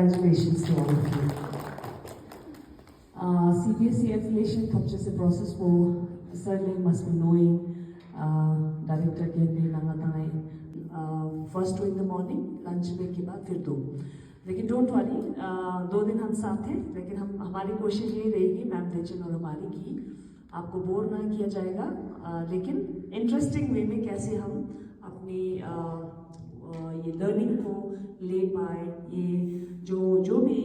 Congratulations to all of you. CBSE affiliation purchase process वो certainly must be knowing director के लिए नंगा तंगाई first in the morning lunch break के बाद फिर 2 लेकिन डोंट वरी 2 दिन हम साथ थे लेकिन हम हमारी कोशिश ये रहेगी मैम देचन और हमारी की आपको बोर ना किया जाएगा लेकिन इंटरेस्टिंग वे में कैसे हम अपनी ये लर्निंग को ले पाए ये जो भी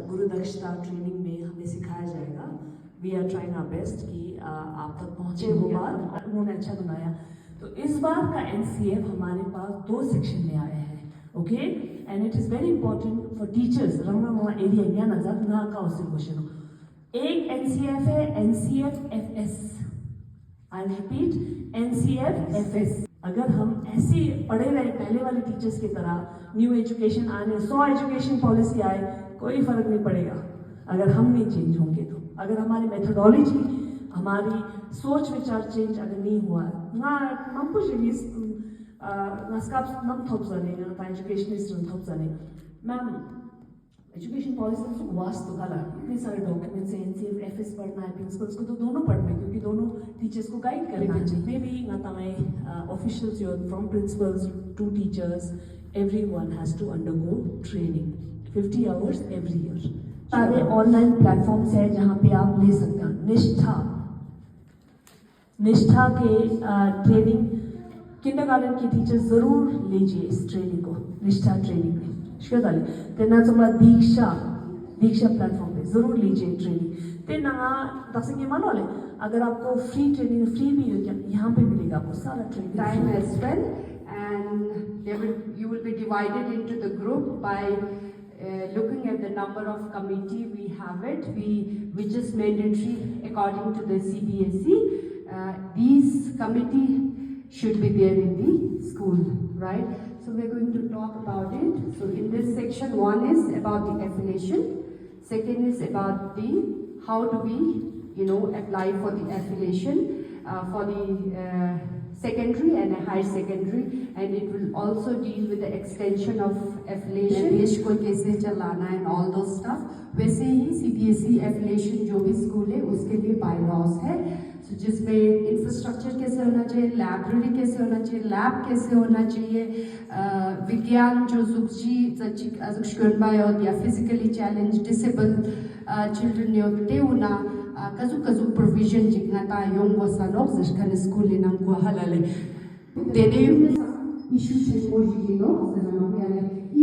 गुरु दक्षता ट्रेनिंग में हमें सिखाया जाएगा we are trying our best कि आप तक पहुँचे वो बात उन्होंने अच्छा बनाया तो इस बार का NCF हमारे पास 2 सेक्शन में आया है okay and it is very important for teachers रंगा एरिया या नजर ना का उससे क्वेश्चन हो एक NCF है NCF FS I repeat NCF FS अगर हम ऐसे पढ़े रहे पहले वाले टीचर्स की तरह न्यू एजुकेशन आने 100 एजुकेशन पॉलिसी आए कोई फर्क नहीं पड़ेगा अगर हम नहीं चेंज होंगे तो अगर हमारी मेथोडोलॉजी हमारी सोच विचार चेंज अगर नहीं हुआ ना हम कुछ ना स्काप नम थोप जाने ना एजुकेशनिस्ट थोप जाने मैम एजुकेशन पॉलिसी तो वास्ट तो कला इतने सारे डॉक्यूमेंट्स हैं NCF FS पढ़ना है प्रिंसिपल्स को तो दोनों पढ़ना है क्योंकि दोनों टीचर्स को गाइड करना है मे बी ना officials from principals to teachers everyone has to undergo training 50 hours every year सारे ऑनलाइन प्लेटफॉर्म्स हैं जहाँ पे आप ले सकते हैं निष्ठा के ट्रेनिंग किंडरगार्टन की टीचर जरूर लीजिए इस ट्रेनिंग को निष्ठा ट्रेनिंग में श्वेताली तेना चुमा दीक्षा प्लेटफॉर्म पे जरूर लीजिए ट्रेनिंग तेना दक्षिण के मानो ले अगर आपको फ्री ट्रेनिंग फ्री भी हो क्या यहाँ पे मिलेगा आपको सारा training time as well and you will be divided into the group by looking at the number of committee we have it which is mandatory according to the CBSE these committee should be there in the school right so we're going to talk about it so in this section one is about the affiliation second is about the how do we apply for the affiliation for the secondary and higher secondary and it will also deal with the extension of affiliation देश को कैसे चलाना and all those stuff वैसे ही CBSE affiliation जो भी school है उसके लिए bylaws है so जिसमें इंफ्रास्ट्रक्चर कैसे होना चाहिए लाइब्रेरी कैसे होना चाहिए लैब कैसे होना चाहिए विज्ञान जो या physically challenge disable children योते Una kazu provision jingata yongo sanok zishkan school inam ko halale dede issue chemo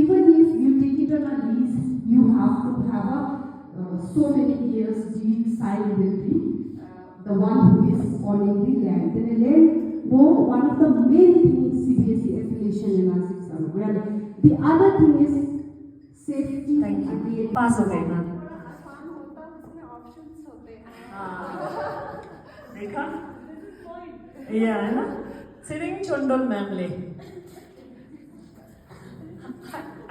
even if you take it on a lease you have to have so many years deed side with the one who is owning the land the land one of the main things CBSE affiliation in our system the other thing is safety thank you pass हो गए ना देखा ये है ना sitting चंडोल मैमले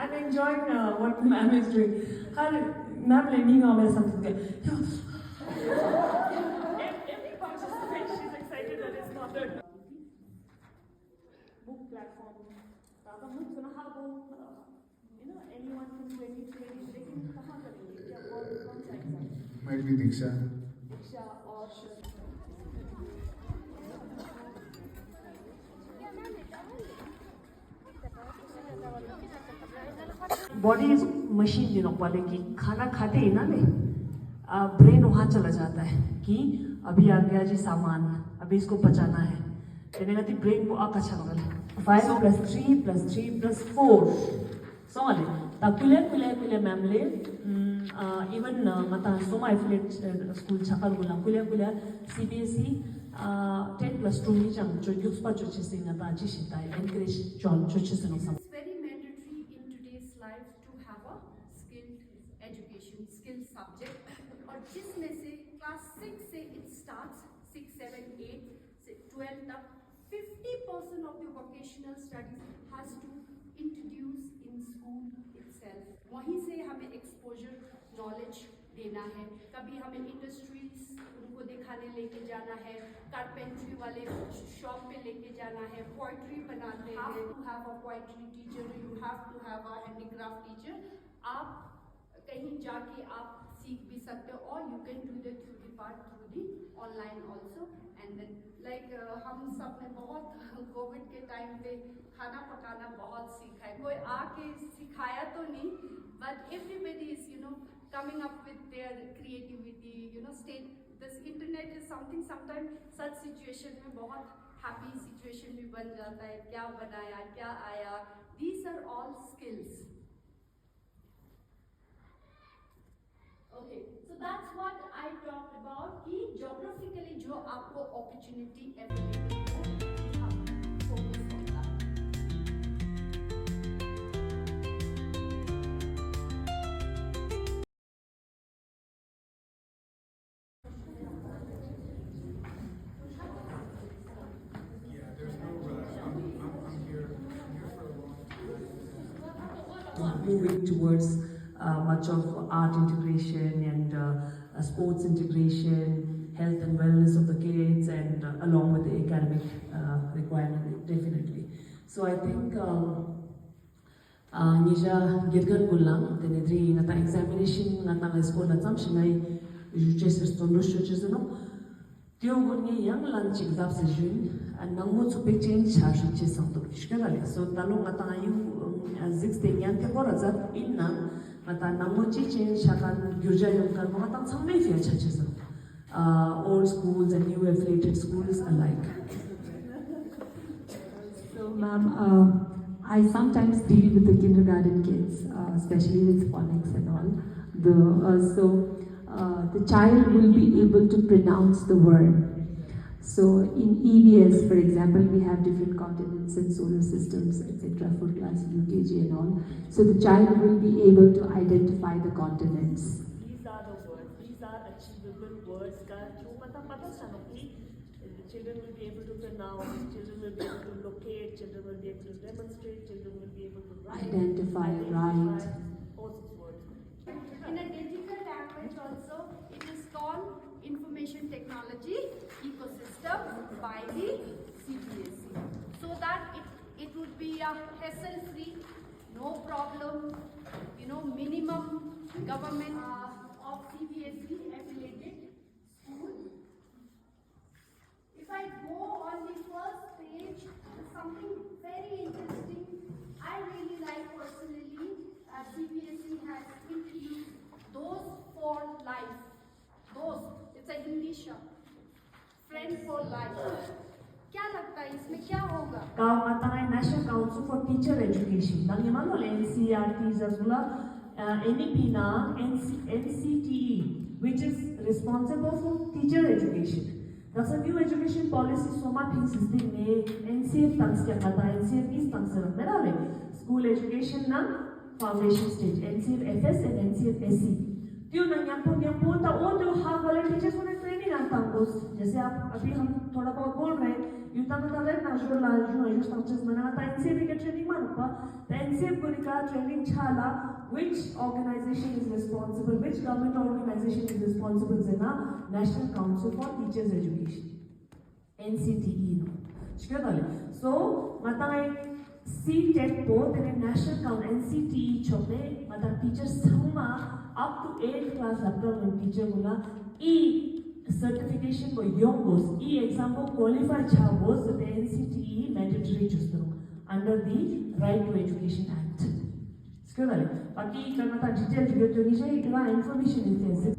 I'm enjoying what ma'am is doing हर मैमले नहीं गाँव में समझ गए every participant she's excited that it's not her book platform ताकि मुझ सुना हाँ वो anyone can do any training लेकिन कहाँ करेंगे क्या कौन सा एग्जाम might be दीक्षा और बॉडी इज मशीन दिनों वाले की खाना खाते ही ना ले ब्रेन वहाँ चला जाता है कि अभी आ गया जी सामान अभी इसको पचाना है कहने कहती ब्रेन को आका छागल 5 + 3 + 3 + 4 सोले तकुले Mambally even mata soma affiliate school chakal gulang kulia CBSE 10+2 ni jang jo yuspa jo chising na ta ji shitai encourage john jo chising sam it's very mandatory in today's life to have a skilled education skill subject और जिसमें से class 6 से it starts 6 7 8 से 12 तक 50% of the vocational studies has to introduce in school itself वहीं से हमें exposure knowledge देना है कभी हमें इंडस्ट्रीज उनको दिखाने लेके जाना है कारपेंट्री वाले शॉप पे लेके जाना है पोइट्री बनाते हैं you have a poetry teacher you have to have a handicraft teacher आप कहीं जाके आप सीख भी सकते हो, और you can do the theory part through the online also. And then like हम सब ने बहुत कोविड के टाइम पे खाना पकाना बहुत सीखा है। कोई आके सिखाया तो नहीं, but everybody is coming up with their creativity, this internet is something, sometimes such situation में बहुत happy situation भी बन जाता है, क्या बनाया क्या आया, these are all skills. Okay, so that's what I talked about कि geographically जो आपको opportunity available हो, आप focus on that. Yeah, there's no rush. I'm here for a long time. Moving towards much of art integration and sports integration, health and wellness of the kids, and along with the academic requirement, definitely. So I think nija girgan gulang tenedri ngata examination ngata school na tsam shinai juches stondo shoches no tio gunye yang lan chik dap se jun and nangmo chupe change charge che sam to shkala so talo ngata yu six te yang te bora za inna ngata nangmo chi change shakan gyurja yong kan ngata sambe fia chaches old schools and new affiliated schools alike. So, ma'am, I sometimes deal with the kindergarten kids, especially with phonics and all. The child will be able to pronounce the word. So, in EVS, for example, we have different continents and solar systems, etc., for class UKG and all. So, the child will be able to identify the continents. These are the words, these are achievable words that children will be able to pronounce, children will be able to locate, children will be able to demonstrate, children will be able to write, Identify, write. all these words. In a digital language also, it is called Information Technology Ecosystem by the CBSE. So that it would be a hassle-free, no problem, minimum government of CBSE affiliated school. If I go on the first page, something very interesting I really like personally, CBSE has introduced Those for Life. Those, it's a Hindi shab. Friend for Life. क्या लगता है इसमें क्या होगा? National Council for Teacher Education. Nang yaman wala NCRT zazula NEP na NCTE, which is responsible for teacher education. That's a new education policy. So much things is being NCF thanks kya kata NCF is thanks sir. Merale school education na foundation stage NCF FS and NCF SE. क्यों ना यहाँ था वो जो half वाले teachers को training आता है जैसे आप अभी हम थोड़ा बहुत बोल रहे हैं युद्ध में तो रहना जो लाजू है जो स्ट्रक्चर्स बनाना था एनसीएफ के ट्रेनिंग मानूंगा तो एनसीएफ को निकाल ट्रेनिंग छाला which organization is responsible, which government organization is responsible for the National Council for Teachers Education, NCTE no. So, matai CTET both in National Council NCTE chope matai teachers sama up to 8th class upper teacher gula e certification को young goes e exam को qualify cha goes the NCTE mandatory chustro under the Right to Education Act. Sekali, baki karena tak detail juga tu ni saya kira information intensive.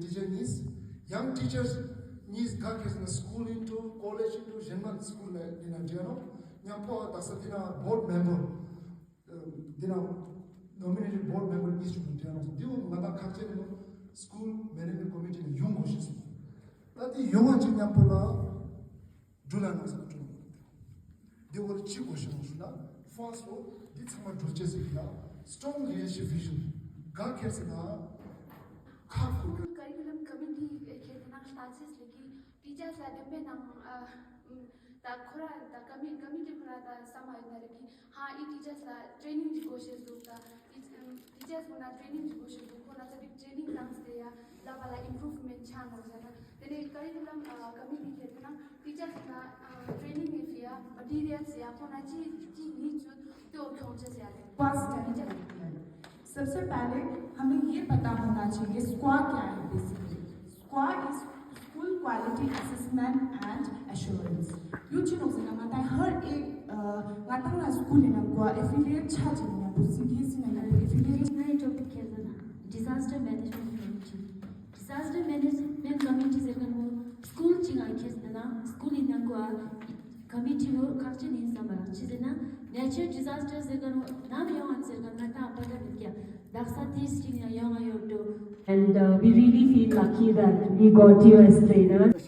Teacher needs young teachers needs got in school into college into general school in Adriano. Nyampo tasakina board member dina nominated board member needs to be Adriano. Dio nada kapchen school management committee in young offices. That the young one nyampo la Julian was not true. They were cheap oceans. First of all, did someone do just strong leadership vision. God cares curriculum committee ke tena classes leki teachers la dembe nang ता खोरा ता committee खोरा ता समाज ना रखी हाँ ई teachers ला training जी कोशिश दो ता टीचर्स को ना ट्रेनिंग जी कोशिश दो खोना सभी ट्रेनिंग लांस दे या ला वाला इम्प्रूवमेंट छान हो जाना तेरे करिकुलम कमिटी के ना टीचर्स ना ट्रेनिंग में फिया मटेरियल्स या खोना ची नीच तो खोंचे से आले स्क्वाड स्टडी चलती है। सबसे पहले हमें ये पता होना चाहिए स्क्वाड क्या है basically. Squad is school quality assessment and assurance. यो चीज़ों से ना माता हर एक गाता स्कूल ने ना एफिलिएट छा चीज़ें सीडीएस ने ना एफिलिएट नए टॉपिक खेलता था disaster management committee disaster management committee से कन वो स्कूल चिंगा खेलता ना स्कूल इन्हें को कमिटी वो खर्चे नहीं संभाला चीज़ें ना नेचर डिजास्टर से कन वो नाम यहाँ आंसर करना था आप पता नहीं क्या दाखसा तीस चिंगा यहाँ यों तो And we really feel lucky that we got you as trainers.